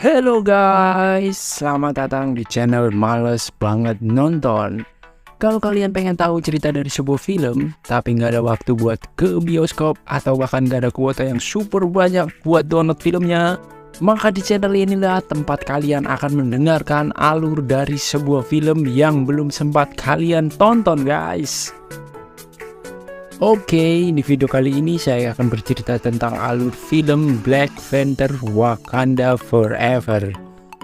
Hello guys, selamat datang di channel Males Banget Nonton. Kalau kalian pengen tahu cerita dari sebuah film, tapi nggak ada waktu buat ke bioskop atau bahkan nggak ada kuota yang super banyak buat download filmnya, maka di channel inilah tempat kalian akan mendengarkan alur dari sebuah film yang belum sempat kalian tonton guys. Oke, di video kali ini saya akan bercerita tentang alur film Black Panther Wakanda Forever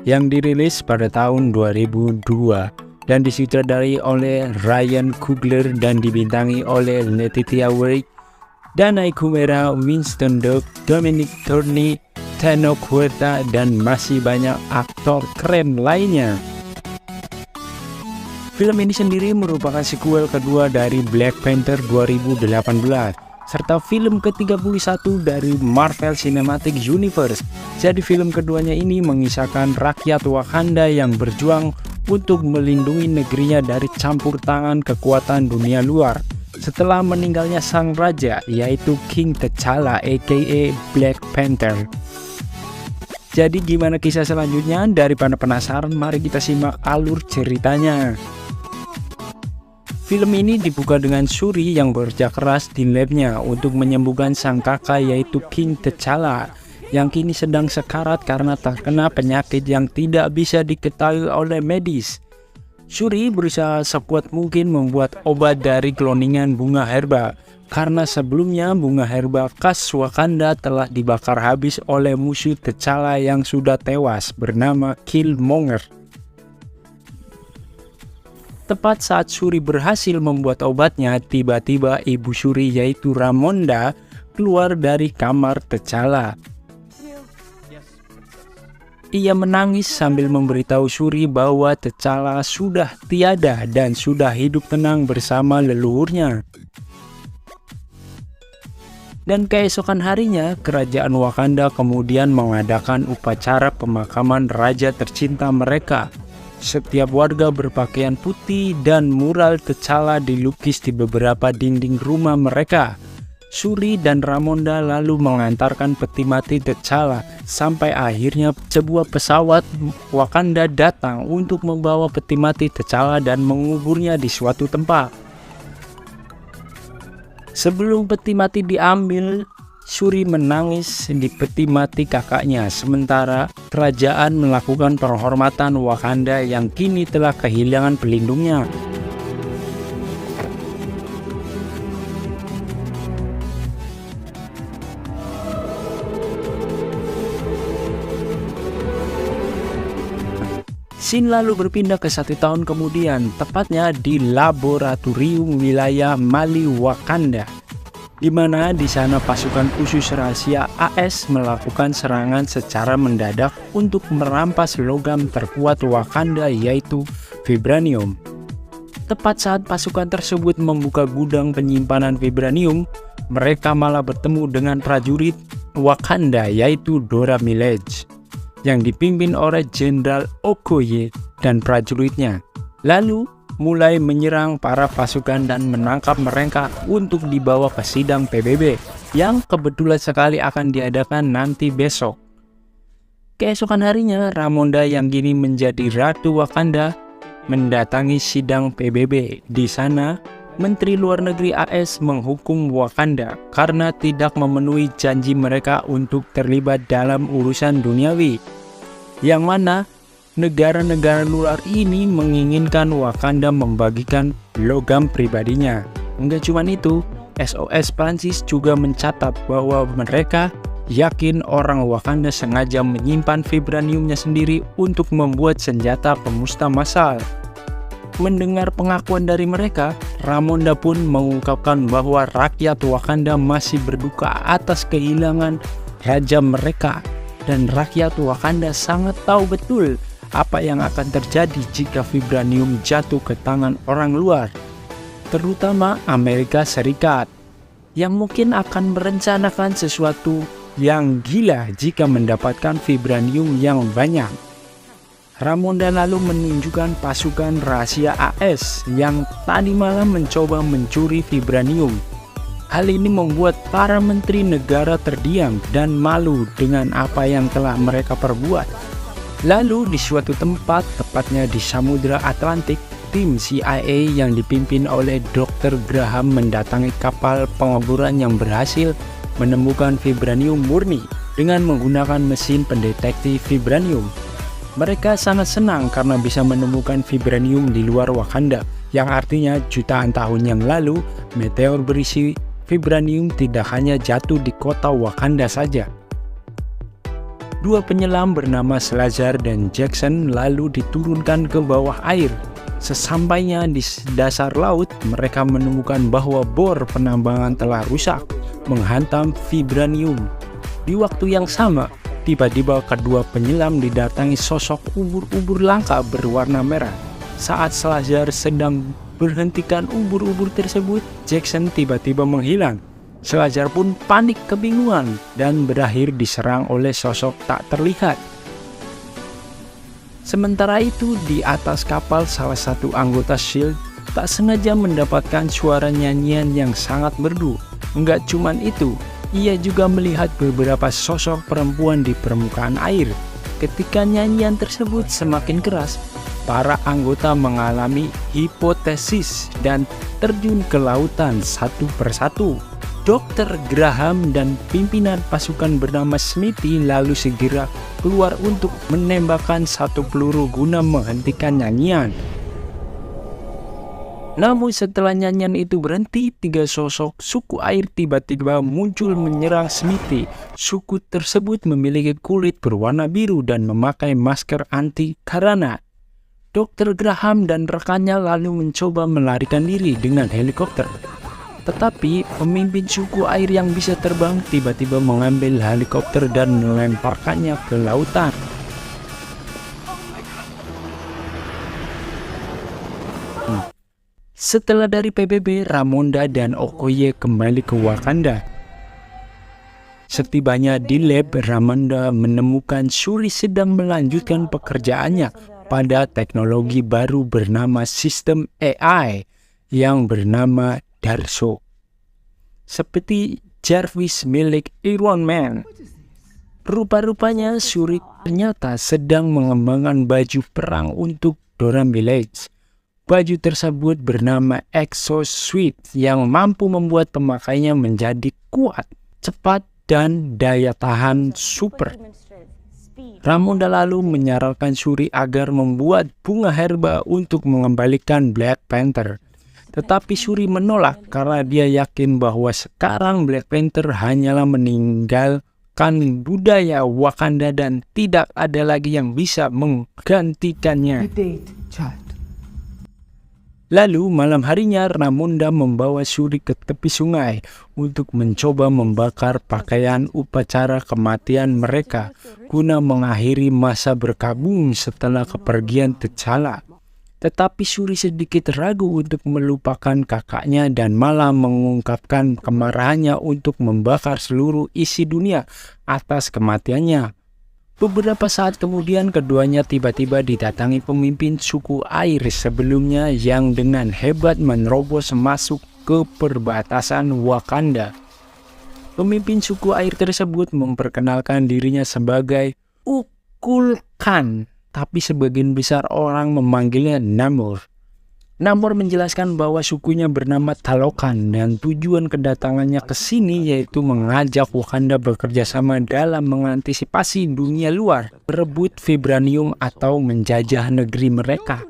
yang dirilis pada tahun 2002 dan disutradarai oleh Ryan Coogler dan dibintangi oleh Letitia Wright, Danai Gumera, Winston Duke, Dominic Thorne, Tenoch Huerta, dan masih banyak aktor keren lainnya. Film ini sendiri merupakan sequel kedua dari Black Panther 2018, serta film ke-31 dari Marvel Cinematic Universe. Jadi film keduanya ini mengisahkan rakyat Wakanda yang berjuang untuk melindungi negerinya dari campur tangan kekuatan dunia luar setelah meninggalnya sang raja, yaitu King T'Challa aka Black Panther. Jadi gimana kisah selanjutnya? Daripada penasaran, mari kita simak alur ceritanya. Film ini dibuka dengan Shuri yang bekerja keras di labnya untuk menyembuhkan sang kakak yaitu King T'Challa yang kini sedang sekarat karena terkena penyakit yang tidak bisa diketahui oleh medis. Shuri berusaha sekuat mungkin membuat obat dari kloningan bunga herba karena sebelumnya bunga herba khas Wakanda telah dibakar habis oleh musuh T'Challa yang sudah tewas bernama Killmonger. Tepat saat Shuri berhasil membuat obatnya, tiba-tiba ibu Shuri yaitu Ramonda keluar dari kamar T'Challa. Ia menangis sambil memberitahu Shuri bahwa T'Challa sudah tiada dan sudah hidup tenang bersama leluhurnya. Dan keesokan harinya, kerajaan Wakanda kemudian mengadakan upacara pemakaman raja tercinta mereka. Setiap warga berpakaian putih dan mural T'Challa dilukis di beberapa dinding rumah mereka. Shuri dan Ramonda lalu mengantarkan peti mati T'Challa sampai akhirnya sebuah pesawat Wakanda datang untuk membawa peti mati T'Challa dan menguburnya di suatu tempat. Sebelum peti mati diambil, Shuri menangis di peti mati kakaknya, sementara kerajaan melakukan penghormatan Wakanda yang kini telah kehilangan pelindungnya. Scene lalu berpindah ke 1 tahun kemudian, tepatnya di laboratorium wilayah Mali Wakanda, di mana di sana pasukan khusus rahasia AS melakukan serangan secara mendadak untuk merampas logam terkuat Wakanda yaitu vibranium. Tepat saat pasukan tersebut membuka gudang penyimpanan vibranium, mereka malah bertemu dengan prajurit Wakanda yaitu Dora Milaje yang dipimpin oleh Jenderal Okoye dan prajuritnya. Lalu mulai menyerang para pasukan dan menangkap mereka untuk dibawa ke sidang PBB yang kebetulan sekali akan diadakan nanti besok. Keesokan harinya, Ramonda yang kini menjadi Ratu Wakanda mendatangi sidang PBB. Di sana, Menteri Luar Negeri AS menghukum Wakanda karena tidak memenuhi janji mereka untuk terlibat dalam urusan duniawi, yang mana negara-negara luar ini menginginkan Wakanda membagikan logam pribadinya. Enggak cuma itu, SOS Prancis juga mencatat bahwa mereka yakin orang Wakanda sengaja menyimpan vibraniumnya sendiri untuk membuat senjata pemusnah massal. Mendengar pengakuan dari mereka, Ramonda pun mengungkapkan bahwa rakyat Wakanda masih berduka atas kehilangan raja mereka, dan rakyat Wakanda sangat tahu betul apa yang akan terjadi jika vibranium jatuh ke tangan orang luar, terutama Amerika Serikat, yang mungkin akan merencanakan sesuatu yang gila jika mendapatkan vibranium yang banyak. Ramonda lalu menunjukkan pasukan rahasia AS yang tadi malam mencoba mencuri vibranium. Hal ini membuat para menteri negara terdiam dan malu dengan apa yang telah mereka perbuat. Lalu di suatu tempat, tepatnya di Samudra Atlantik, tim CIA yang dipimpin oleh Dr. Graham mendatangi kapal pengoboran yang berhasil menemukan vibranium murni dengan menggunakan mesin pendeteksi vibranium. Mereka sangat senang karena bisa menemukan vibranium di luar Wakanda, yang artinya jutaan tahun yang lalu meteor berisi vibranium tidak hanya jatuh di kota Wakanda saja. Dua penyelam bernama Salazar dan Jackson lalu diturunkan ke bawah air. Sesampainya di dasar laut, mereka menemukan bahwa bor penambangan telah rusak, menghantam vibranium. Di waktu yang sama, tiba-tiba kedua penyelam didatangi sosok ubur-ubur langka berwarna merah. Saat Salazar sedang berhentikan ubur-ubur tersebut, Jackson tiba-tiba menghilang. Salazar pun panik kebingungan dan berakhir diserang oleh sosok tak terlihat. Sementara itu, di atas kapal salah satu anggota SHIELD tak sengaja mendapatkan suara nyanyian yang sangat merdu. Enggak cuman itu, ia juga melihat beberapa sosok perempuan di permukaan air. Ketika nyanyian tersebut semakin keras, para anggota mengalami hipotesis dan terjun ke lautan satu persatu. Dr. Graham dan pimpinan pasukan bernama Smithy lalu segera keluar untuk menembakkan satu peluru guna menghentikan nyanyian. Namun setelah nyanyian itu berhenti, tiga sosok suku air tiba-tiba muncul menyerang Smithy. Suku tersebut memiliki kulit berwarna biru dan memakai masker anti karana. Dr. Graham dan rekannya lalu mencoba melarikan diri dengan helikopter. Tetapi pemimpin suku air yang bisa terbang tiba-tiba mengambil helikopter dan melemparkannya ke lautan. Setelah dari PBB, Ramonda dan Okoye kembali ke Wakanda. Setibanya di lab, Ramonda menemukan Shuri sedang melanjutkan pekerjaannya pada teknologi baru bernama sistem AI yang bernama Darso. Seperti Jarvis milik Iron Man. Rupa-rupanya Shuri ternyata sedang mengembangkan baju perang untuk Dora Milaje. Baju tersebut bernama Exosuit yang mampu membuat pemakainya menjadi kuat, cepat, dan daya tahan super. Ramonda lalu menyarankan Shuri agar membuat bunga herba untuk mengembalikan Black Panther. Tetapi Shuri menolak karena dia yakin bahwa sekarang Black Panther hanyalah meninggalkan budaya Wakanda dan tidak ada lagi yang bisa menggantikannya. Lalu malam harinya Ramonda membawa Shuri ke tepi sungai untuk mencoba membakar pakaian upacara kematian mereka guna mengakhiri masa berkabung setelah kepergian T'Challa. Tetapi Shuri sedikit ragu untuk melupakan kakaknya dan malah mengungkapkan kemarahannya untuk membakar seluruh isi dunia atas kematiannya. Beberapa saat kemudian keduanya tiba-tiba didatangi pemimpin suku air sebelumnya yang dengan hebat menerobos masuk ke perbatasan Wakanda. Pemimpin suku air tersebut memperkenalkan dirinya sebagai Ukulkan, tapi sebagian besar orang memanggilnya Namor. Namor menjelaskan bahwa sukunya bernama Talokan dan tujuan kedatangannya ke sini yaitu mengajak Wakanda bekerja sama dalam mengantisipasi dunia luar, berebut vibranium atau menjajah negeri mereka.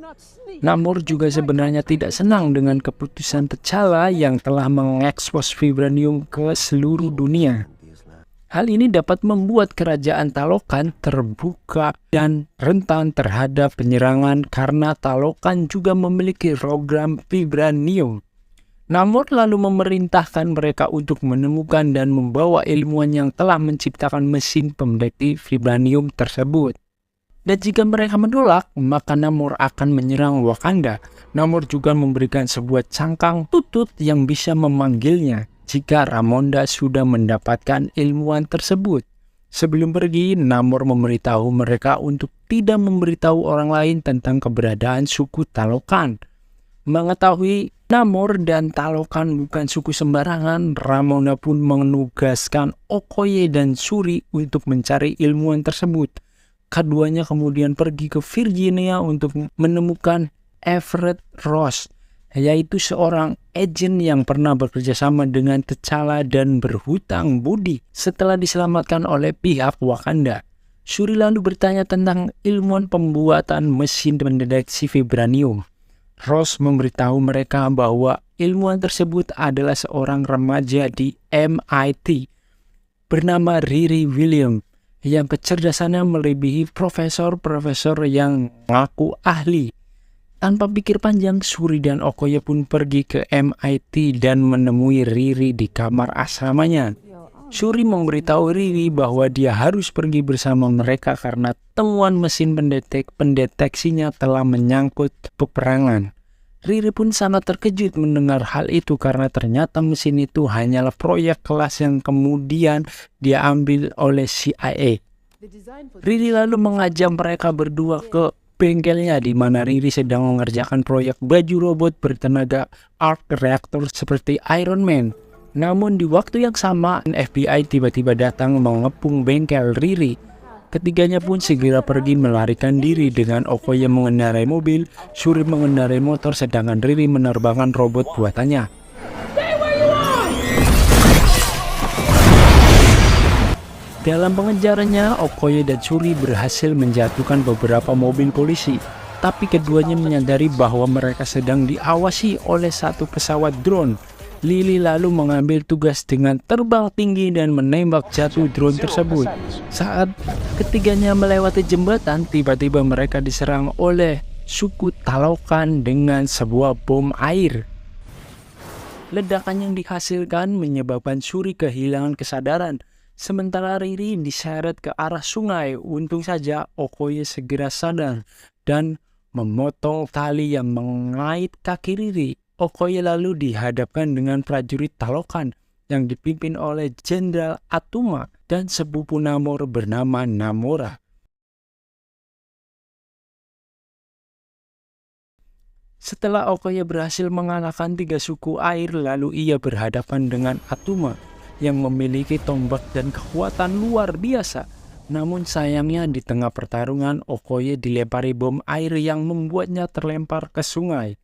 Namor juga sebenarnya tidak senang dengan keputusan T'Challa yang telah mengekspos vibranium ke seluruh dunia. Hal ini dapat membuat kerajaan Talokan terbuka dan rentan terhadap penyerangan karena Talokan juga memiliki program vibranium. Namor lalu memerintahkan mereka untuk menemukan dan membawa ilmuwan yang telah menciptakan mesin pendeteksi vibranium tersebut. Dan jika mereka menolak, maka Namor akan menyerang Wakanda. Namor juga memberikan sebuah cangkang tutut yang bisa memanggilnya jika Ramonda sudah mendapatkan ilmuwan tersebut. Sebelum pergi, Namor memberitahu mereka untuk tidak memberitahu orang lain tentang keberadaan suku Talokan. Mengetahui Namor dan Talokan bukan suku sembarangan, Ramonda pun menugaskan Okoye dan Shuri untuk mencari ilmuwan tersebut. Keduanya kemudian pergi ke Virginia untuk menemukan Everett Ross, yaitu seorang agen yang pernah bekerja sama dengan T'Challa dan berhutang budi setelah diselamatkan oleh pihak Wakanda. Shuri lalu bertanya tentang ilmuwan pembuatan mesin pendeteksi vibranium. Ross memberitahu mereka bahwa ilmuwan tersebut adalah seorang remaja di MIT bernama Riri Williams yang kecerdasannya melebihi profesor-profesor yang mengaku ahli. Tanpa pikir panjang, Shuri dan Okoye pun pergi ke MIT dan menemui Riri di kamar asramanya. Shuri memberitahu Riri bahwa dia harus pergi bersama mereka karena temuan mesin pendeteksinya telah menyangkut peperangan. Riri pun sangat terkejut mendengar hal itu karena ternyata mesin itu hanyalah proyek kelas yang kemudian dia ambil oleh CIA. Riri lalu mengajak mereka berdua ke bengkelnya di mana Riri sedang mengerjakan proyek baju robot bertenaga arc reactor seperti Iron Man. Namun di waktu yang sama, FBI tiba-tiba datang mengepung bengkel Riri. Ketiganya pun segera pergi melarikan diri dengan Okoye mengendarai mobil, Shuri mengendarai motor, sedangkan Riri menerbangkan robot buatannya. Dalam pengejarannya, Okoye dan Shuri berhasil menjatuhkan beberapa mobil polisi. Tapi keduanya menyadari bahwa mereka sedang diawasi oleh satu pesawat drone. Lily lalu mengambil tugas dengan terbang tinggi dan menembak jatuh drone tersebut. Saat ketiganya melewati jembatan, tiba-tiba mereka diserang oleh suku Talokan dengan sebuah bom air. Ledakan yang dihasilkan menyebabkan Shuri kehilangan kesadaran, sementara Riri diseret ke arah sungai. Untung saja Okoye segera sadar dan memotong tali yang mengait kaki Riri. Okoye lalu dihadapkan dengan prajurit Talokan yang dipimpin oleh Jenderal Atuma dan sepupu Namor bernama Namora. Setelah Okoye berhasil mengalahkan 3 suku air, lalu ia berhadapan dengan Atuma yang memiliki tombak dan kekuatan luar biasa. Namun sayangnya di tengah pertarungan, Okoye dilempari bom air yang membuatnya terlempar ke sungai.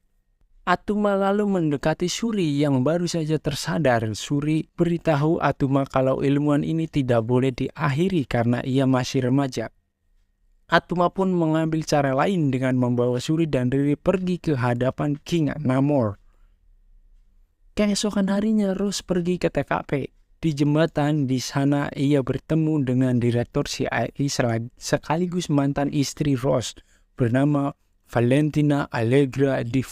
Atuma lalu mendekati Shuri yang baru saja tersadar. Shuri beritahu Atuma kalau ilmuwan ini tidak boleh diakhiri karena ia masih remaja. Atuma pun mengambil cara lain dengan membawa Shuri dan Riri pergi ke hadapan King Namor. Keesokan harinya Rose pergi ke TKP. Di jembatan di sana ia bertemu dengan direktur CIA sekaligus mantan istri Rose bernama Valentina Allegra di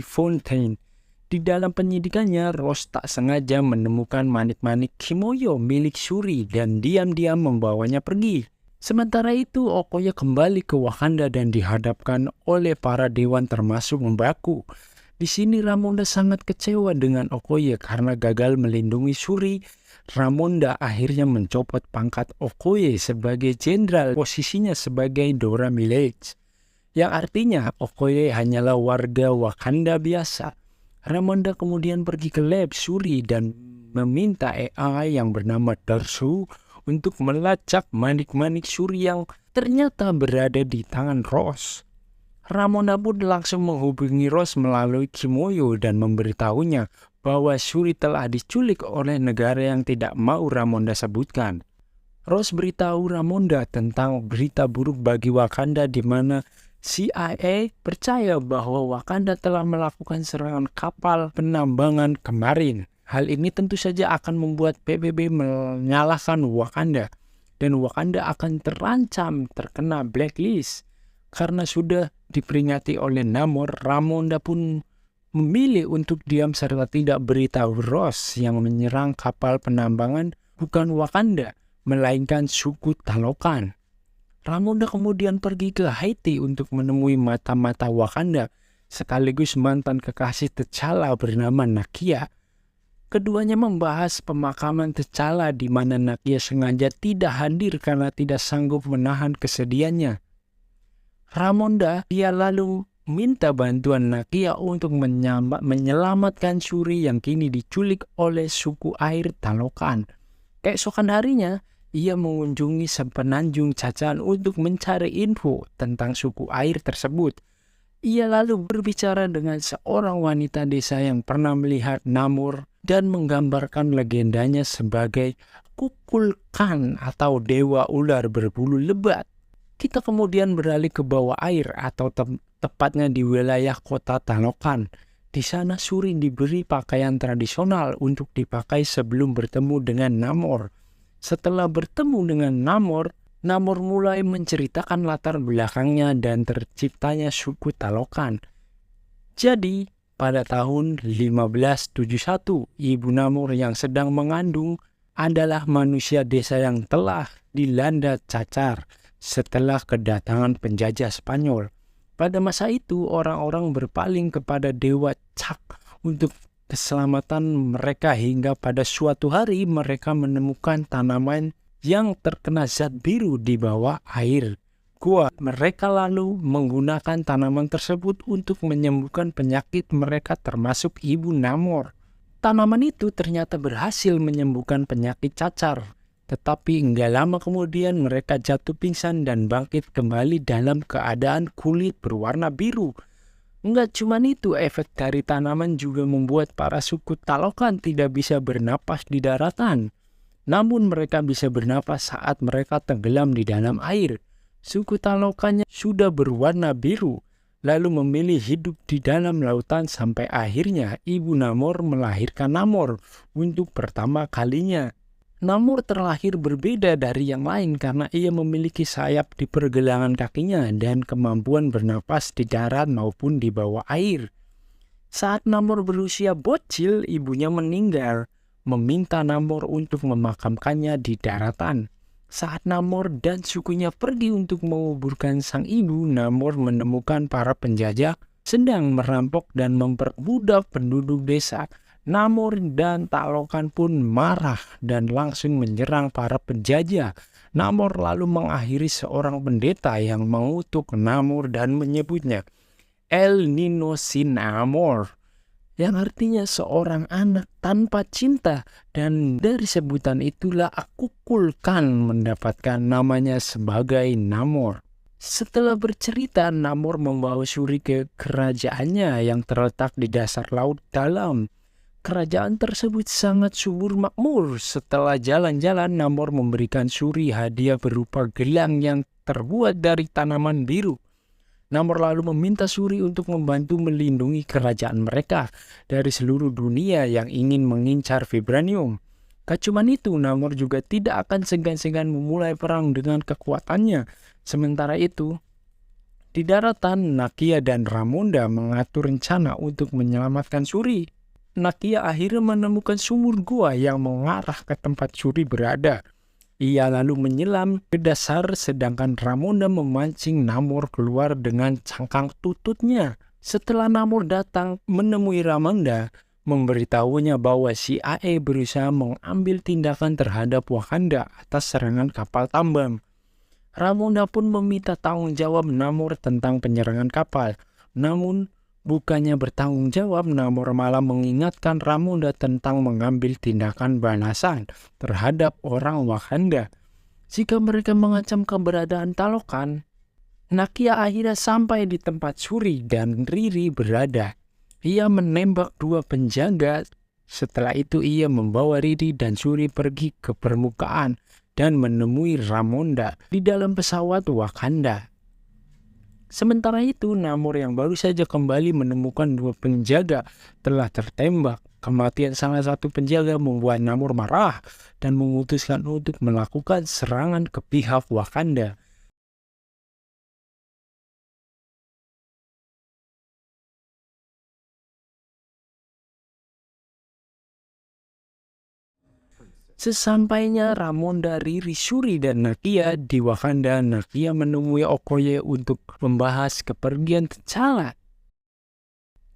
Fontaine. Di dalam penyidikannya, Rose tak sengaja menemukan manik-manik Kimoyo milik Shuri dan diam-diam membawanya pergi. Sementara itu, Okoye kembali ke Wakanda dan dihadapkan oleh para dewan termasuk Mbaku. Di sini Ramonda sangat kecewa dengan Okoye karena gagal melindungi Shuri. Ramonda akhirnya mencopot pangkat Okoye sebagai jenderal, posisinya sebagai Dora Milaje, yang artinya Okoye hanyalah warga Wakanda biasa. Ramonda kemudian pergi ke lab Shuri dan meminta AI yang bernama Darsu untuk melacak manik-manik Shuri yang ternyata berada di tangan Rose. Ramonda pun langsung menghubungi Rose melalui Kimoyo dan memberitahunya bahwa Shuri telah diculik oleh negara yang tidak mau Ramonda sebutkan. Rose beritahu Ramonda tentang berita buruk bagi Wakanda di mana CIA percaya bahwa Wakanda telah melakukan serangan kapal penambangan kemarin. Hal ini tentu saja akan membuat PBB menyalahkan Wakanda dan Wakanda akan terancam terkena blacklist. Karena sudah diperingati oleh Namor, Ramonda pun memilih untuk diam serta tidak beritahu Rose yang menyerang kapal penambangan bukan Wakanda, melainkan suku Talokan. Ramonda kemudian pergi ke Haiti untuk menemui mata-mata Wakanda, sekaligus mantan kekasih T'Challa bernama Nakia. Keduanya membahas pemakaman T'Challa di mana Nakia sengaja tidak hadir karena tidak sanggup menahan kesedihannya. Ramonda dia lalu minta bantuan Nakia untuk menyelamatkan Shuri yang kini diculik oleh suku air Talokan. Keesokan harinya, ia mengunjungi sepenanjung Cacan untuk mencari info tentang suku air tersebut. Ia lalu berbicara dengan seorang wanita desa yang pernah melihat Namor dan menggambarkan legendanya sebagai Kukulkan atau dewa ular berbulu lebat. Kita kemudian beralih ke bawah air atau tepatnya di wilayah kota Talokan. Di sana Suri diberi pakaian tradisional untuk dipakai sebelum bertemu dengan Namor. Setelah bertemu dengan Namor, Namor mulai menceritakan latar belakangnya dan terciptanya suku Talokan. Jadi, pada tahun 1571, Ibu Namor yang sedang mengandung adalah manusia desa yang telah dilanda cacar setelah kedatangan penjajah Spanyol. Pada masa itu, orang-orang berpaling kepada Dewa Cak untuk keselamatan mereka hingga pada suatu hari mereka menemukan tanaman yang terkena zat biru di bawah air gua. Mereka lalu menggunakan tanaman tersebut untuk menyembuhkan penyakit mereka termasuk Ibu Namor. Tanaman itu ternyata berhasil menyembuhkan penyakit cacar. Tetapi enggak lama kemudian mereka jatuh pingsan dan bangkit kembali dalam keadaan kulit berwarna biru. Enggak cuma itu, efek dari tanaman juga membuat para suku Talokan tidak bisa bernapas di daratan. Namun mereka bisa bernapas saat mereka tenggelam di dalam air. Suku Talokannya sudah berwarna biru, lalu memilih hidup di dalam lautan sampai akhirnya Ibu Namor melahirkan Namor untuk pertama kalinya. Namor terlahir berbeda dari yang lain karena ia memiliki sayap di pergelangan kakinya dan kemampuan bernapas di darat maupun di bawah air. Saat Namor berusia bocil, ibunya meninggal, meminta Namor untuk memakamkannya di daratan. Saat Namor dan sukunya pergi untuk menguburkan sang ibu, Namor menemukan para penjajah sedang merampok dan memperbudak penduduk desa. Namor dan Talokan pun marah dan langsung menyerang para penjajah. Namor lalu mengakhiri seorang pendeta yang mengutuk Namor dan menyebutnya El Nino Sin Amor, yang artinya seorang anak tanpa cinta, dan dari sebutan itulah Kukulkan mendapatkan namanya sebagai Namor. Setelah bercerita, Namor membawa Suri ke kerajaannya yang terletak di dasar laut dalam. Kerajaan tersebut sangat subur makmur. Setelah jalan-jalan, Namor memberikan Suri hadiah berupa gelang yang terbuat dari tanaman biru. Namor lalu meminta Suri untuk membantu melindungi kerajaan mereka dari seluruh dunia yang ingin mengincar vibranium. Gak cuma itu, Namor juga tidak akan segan-segan memulai perang dengan kekuatannya. Sementara itu, di daratan, Nakia dan Ramonda mengatur rencana untuk menyelamatkan Suri. Nakia akhirnya menemukan sumur gua yang mengarah ke tempat Suri berada. Ia lalu menyelam ke dasar sedangkan Ramonda memancing Namor keluar dengan cangkang tututnya. Setelah Namor datang menemui Ramonda, memberitahunya bahwa CIA berusaha mengambil tindakan terhadap Wakanda atas serangan kapal tambang. Ramonda pun meminta tanggung jawab Namor tentang penyerangan kapal. Namun, bukannya bertanggung jawab, Namor malah mengingatkan Ramonda tentang mengambil tindakan balasan terhadap orang Wakanda jika mereka mengancam keberadaan Talokan. Nakia akhirnya sampai di tempat Suri dan Riri berada. Ia menembak dua penjaga. Setelah itu ia membawa Riri dan Suri pergi ke permukaan dan menemui Ramonda di dalam pesawat Wakanda. Sementara itu, Namor yang baru saja kembali menemukan dua penjaga telah tertembak. Kematian salah satu penjaga membuat Namor marah dan memutuskan untuk melakukan serangan ke pihak Wakanda. Sesampainya Ramonda, Riri, Suri, dan Nakia di Wakanda, Nakia menemui Okoye untuk membahas kepergian T'Challa.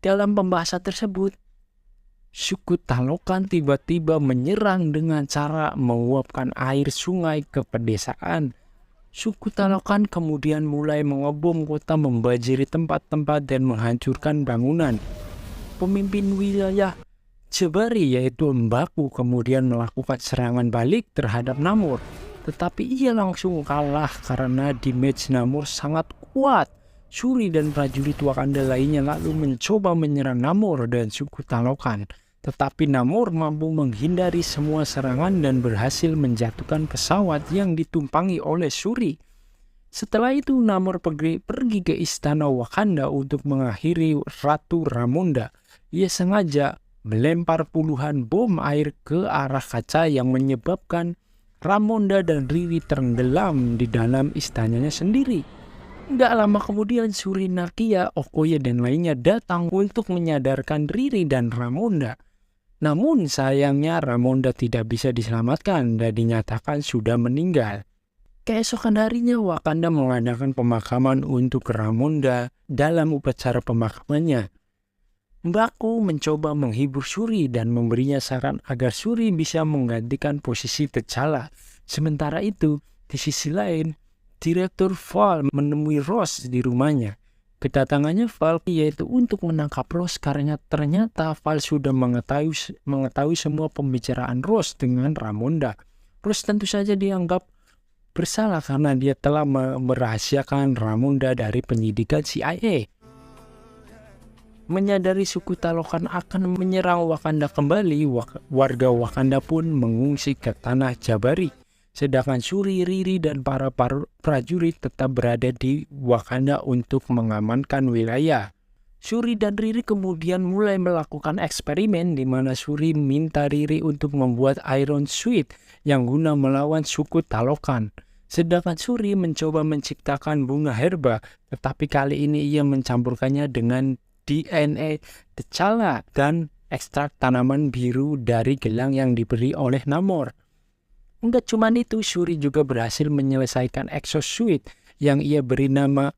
Dalam pembahasan tersebut, suku Talokan tiba-tiba menyerang dengan cara menguapkan air sungai ke pedesaan. Suku Talokan kemudian mulai mengebom kota, membanjiri tempat-tempat dan menghancurkan bangunan. Pemimpin wilayah Jabari yaitu Mbaku kemudian melakukan serangan balik terhadap Namor. tetapi ia langsung kalah karena damage Namor sangat kuat. Shuri dan prajurit Wakanda lainnya lalu mencoba menyerang Namor dan suku Talokan, tetapi Namor mampu menghindari semua serangan dan berhasil menjatuhkan pesawat yang ditumpangi oleh Shuri. Setelah itu Namor pergi ke istana Wakanda untuk mengakhiri Ratu Ramonda. Ia sengaja melempar puluhan bom air ke arah kaca yang menyebabkan Ramonda dan Riri tenggelam di dalam istananya sendiri. Gak lama kemudian Shuri, Nakia, Okoye dan lainnya datang untuk menyadarkan Riri dan Ramonda. Namun sayangnya Ramonda tidak bisa diselamatkan dan dinyatakan sudah meninggal. Keesokan harinya Wakanda mengadakan pemakaman untuk Ramonda. Dalam upacara pemakamannya, Mbaku mencoba menghibur Shuri dan memberinya saran agar Shuri bisa menggantikan posisi T'Challa. Sementara itu, di sisi lain, Direktur Val menemui Ross di rumahnya. Kedatangannya Val yaitu untuk menangkap Ross karena ternyata Val sudah mengetahui semua pembicaraan Ross dengan Ramonda. Ross tentu saja dianggap bersalah karena dia telah merahasiakan Ramonda dari penyidikan CIA. Menyadari suku Talokan akan menyerang Wakanda kembali, warga Wakanda pun mengungsi ke tanah Jabari. Sedangkan Shuri, Riri, dan para prajurit tetap berada di Wakanda untuk mengamankan wilayah. Shuri dan Riri kemudian mulai melakukan eksperimen di mana Shuri minta Riri untuk membuat Iron Suit yang guna melawan suku Talokan. Sedangkan Shuri mencoba menciptakan bunga herba, tetapi kali ini ia mencampurkannya dengan DNA T'Challa dan ekstrak tanaman biru dari gelang yang diberi oleh Namor. Enggak cuma itu, Shuri juga berhasil menyelesaikan exosuit yang ia beri nama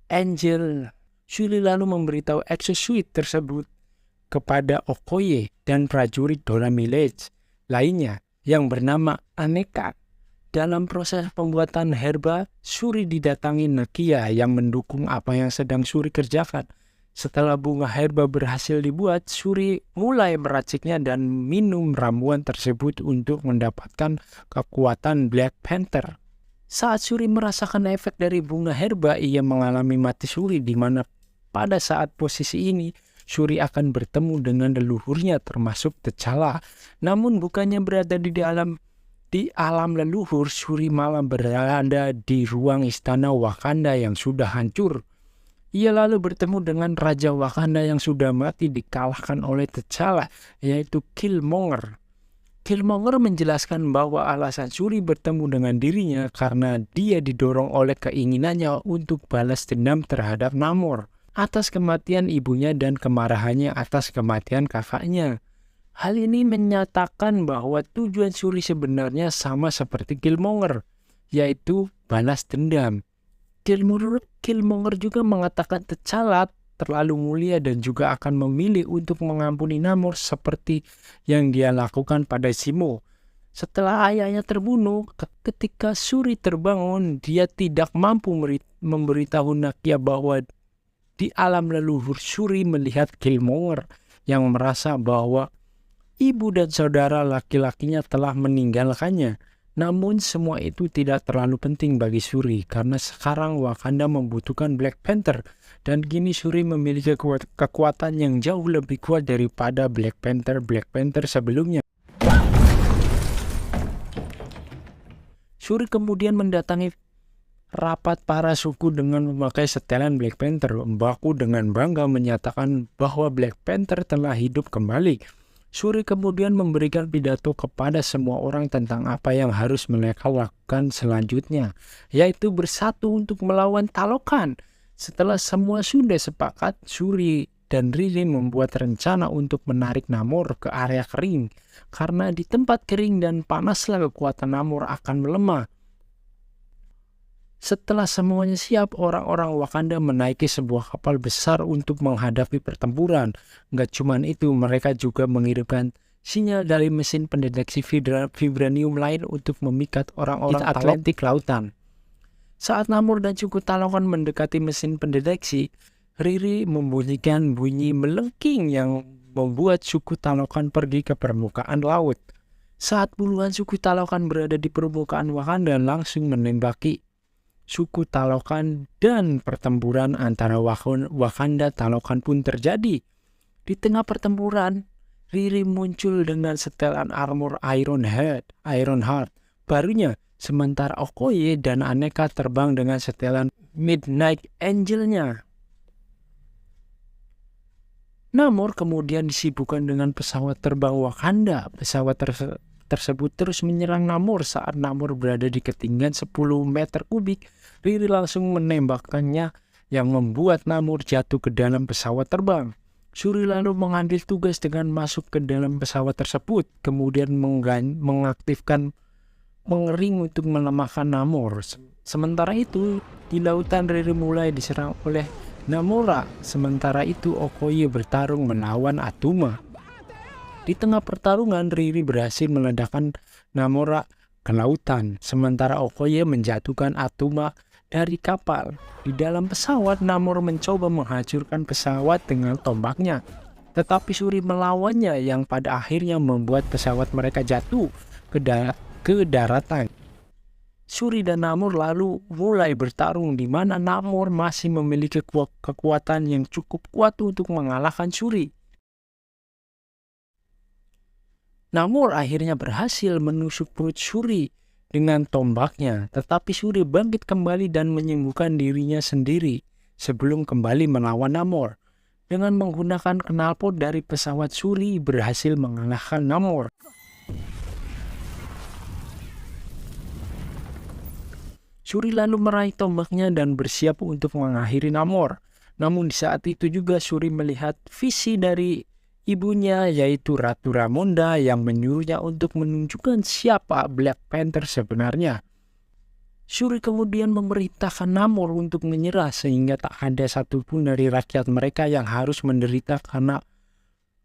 Angel. Shuri lalu memberitahu exosuit tersebut kepada Okoye dan prajurit Dora Milaje lainnya yang bernama Aneka. Dalam proses pembuatan herba, Shuri didatangi Nakia yang mendukung apa yang sedang Shuri kerjakan. Setelah bunga herba berhasil dibuat, Shuri mulai meraciknya dan minum ramuan tersebut untuk mendapatkan kekuatan Black Panther. Saat Shuri merasakan efek dari bunga herba, ia mengalami mati suri, di mana pada saat posisi ini Shuri akan bertemu dengan leluhurnya termasuk T'Challa. Namun bukannya berada di alam leluhur, Shuri malah berada di ruang istana Wakanda yang sudah hancur. Ia lalu bertemu dengan Raja Wakanda yang sudah mati dikalahkan oleh T'Challa, yaitu Killmonger. Killmonger menjelaskan bahwa alasan Shuri bertemu dengan dirinya karena dia didorong oleh keinginannya untuk balas dendam terhadap Namor atas kematian ibunya dan kemarahannya atas kematian kakaknya. Hal ini menyatakan bahwa tujuan Shuri sebenarnya sama seperti Killmonger, yaitu balas dendam. Killmonger juga mengatakan T'Challa terlalu mulia dan juga akan memilih untuk mengampuni Namor seperti yang dia lakukan pada Zemo. Setelah ayahnya terbunuh, ketika Shuri terbangun, dia tidak mampu memberitahu Nakia bahwa di alam leluhur Shuri melihat Killmonger yang merasa bahwa ibu dan saudara laki-lakinya telah meninggalkannya. Namun semua itu tidak terlalu penting bagi Shuri karena sekarang Wakanda membutuhkan Black Panther dan kini Shuri memiliki kekuatan yang jauh lebih kuat daripada Black Panther sebelumnya. Shuri kemudian mendatangi rapat para suku dengan memakai setelan Black Panther. Mbaku dengan bangga menyatakan bahwa Black Panther telah hidup kembali. Shuri kemudian memberikan pidato kepada semua orang tentang apa yang harus mereka lakukan selanjutnya, yaitu bersatu untuk melawan Talokan. Setelah semua sudah sepakat, Shuri dan Riri membuat rencana untuk menarik Namor ke area kering, karena di tempat kering dan panaslah kekuatan Namor akan melemah. Setelah semuanya siap, orang-orang Wakanda menaiki sebuah kapal besar untuk menghadapi pertempuran. Gak cuman itu, mereka juga mengirimkan sinyal dari mesin pendeteksi vibranium lain untuk memikat orang-orang Atlantik lautan. Saat Namor dan suku Talokan mendekati mesin pendeteksi, Riri membunyikan bunyi melengking yang membuat suku Talokan pergi ke permukaan laut. Saat puluhan suku Talokan berada di permukaan Wakanda langsung menembaki suku Talokan dan pertempuran antara Wakanda Talokan pun terjadi. Di tengah pertempuran, Riri muncul dengan setelan armor Ironheart barunya, sementara Okoye dan Aneka terbang dengan setelan Midnight Angel-nya. Namor kemudian disibukkan dengan pesawat terbang Wakanda. Pesawat tersebut terus menyerang Namor. Saat Namor berada di ketinggian 10 meter kubik, Riri langsung menembakkannya yang membuat Namor jatuh ke dalam pesawat terbang. Shuri lalu mengambil tugas dengan masuk ke dalam pesawat tersebut, kemudian mengaktifkan pengering untuk melemahkan Namor. Sementara itu, di lautan Riri mulai diserang oleh Namora. Sementara itu Okoye bertarung melawan Atuma. Di tengah pertarungan, Riri berhasil meledakkan Namora ke lautan, sementara Okoye menjatuhkan Atuma dari kapal. Di dalam pesawat, Namor mencoba menghancurkan pesawat dengan tombaknya, tetapi Shuri melawannya yang pada akhirnya membuat pesawat mereka jatuh ke daratan. Shuri dan Namor lalu mulai bertarung di mana Namor masih memiliki kekuatan yang cukup kuat untuk mengalahkan Shuri. Namor akhirnya berhasil menusuk perut Shuri dengan tombaknya, tetapi Shuri bangkit kembali dan menyembuhkan dirinya sendiri sebelum kembali melawan Namor. Dengan menggunakan knalpot dari pesawat, Shuri berhasil mengalahkan Namor. Shuri lalu meraih tombaknya dan bersiap untuk mengakhiri Namor. Namun di saat itu juga Shuri melihat visi dari ibunya, yaitu Ratu Ramonda, yang menyuruhnya untuk menunjukkan siapa Black Panther sebenarnya. Shuri kemudian memerintahkan Namor untuk menyerah sehingga tak ada satupun dari rakyat mereka yang harus menderita karena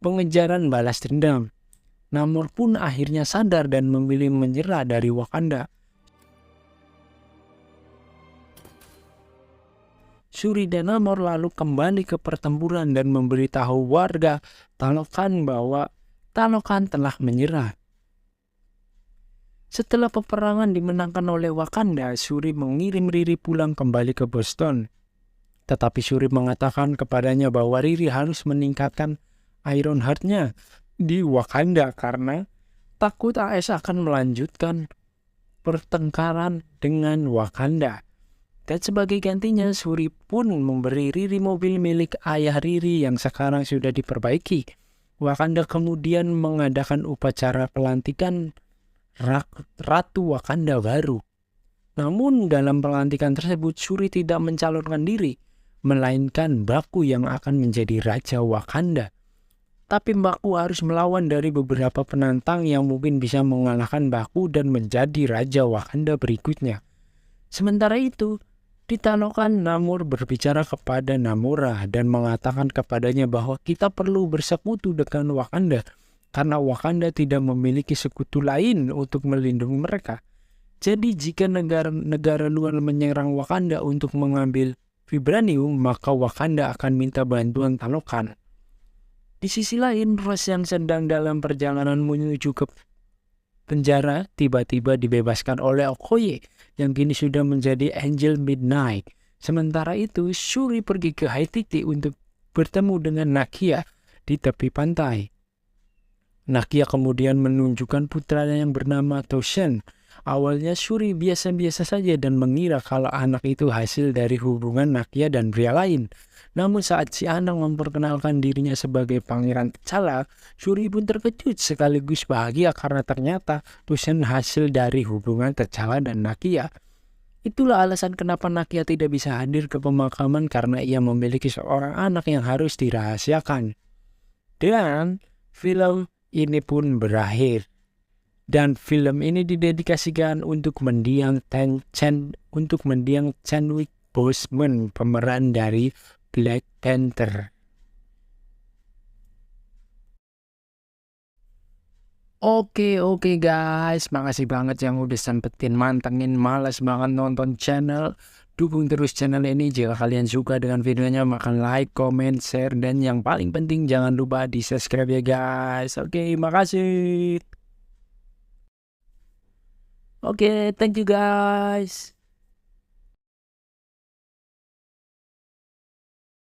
pengejaran balas dendam. Namor pun akhirnya sadar dan memilih menyerah dari Wakanda. Shuri dan Namor lalu kembali ke pertempuran dan memberitahu warga Talokan bahwa Talokan telah menyerah. Setelah peperangan dimenangkan oleh Wakanda, Shuri mengirim Riri pulang kembali ke Boston. Tetapi Shuri mengatakan kepadanya bahwa Riri harus meningkatkan Ironheart-nya di Wakanda karena takut AS akan melanjutkan pertengkaran dengan Wakanda. Dan sebagai gantinya, Shuri pun memberi Riri mobil milik ayah Riri yang sekarang sudah diperbaiki. Wakanda kemudian mengadakan upacara pelantikan Ratu Wakanda baru. Namun dalam pelantikan tersebut, Shuri tidak mencalonkan diri, melainkan Baku yang akan menjadi Raja Wakanda. Tapi Baku harus melawan dari beberapa penantang yang mungkin bisa mengalahkan Baku dan menjadi Raja Wakanda berikutnya. Sementara itu, di Talokan, Namor berbicara kepada Namora dan mengatakan kepadanya bahwa kita perlu bersekutu dengan Wakanda karena Wakanda tidak memiliki sekutu lain untuk melindungi mereka. Jadi jika negara luar menyerang Wakanda untuk mengambil vibranium, maka Wakanda akan minta bantuan Talokan. Di sisi lain, Ross yang sedang dalam perjalanan menuju ke penjara tiba-tiba dibebaskan oleh Okoye yang kini sudah menjadi Angel Midnight. Sementara itu, Shuri pergi ke Haititi untuk bertemu dengan Nakia di tepi pantai. Nakia kemudian menunjukkan putranya yang bernama Toshen. Awalnya Shuri biasa-biasa saja dan mengira kalau anak itu hasil dari hubungan Nakia dan pria lain. Namun saat si anak memperkenalkan dirinya sebagai Pangeran T'Challa, Shuri pun terkejut sekaligus bahagia karena ternyata Toshen hasil dari hubungan T'Challa dan Nakia. Itulah alasan kenapa Nakia tidak bisa hadir ke pemakaman karena ia memiliki seorang anak yang harus dirahasiakan. Dan film ini pun berakhir. Dan film ini didedikasikan untuk mendiang Chadwick Boseman, pemeran dari Black Panther. Oke guys, makasih banget yang udah sempetin mantengin, malas banget nonton channel. Dukung terus channel ini. Jika kalian suka dengan videonya, maka like, comment, share, dan yang paling penting jangan lupa di subscribe ya guys. Oke, makasih. Oke, thank you guys.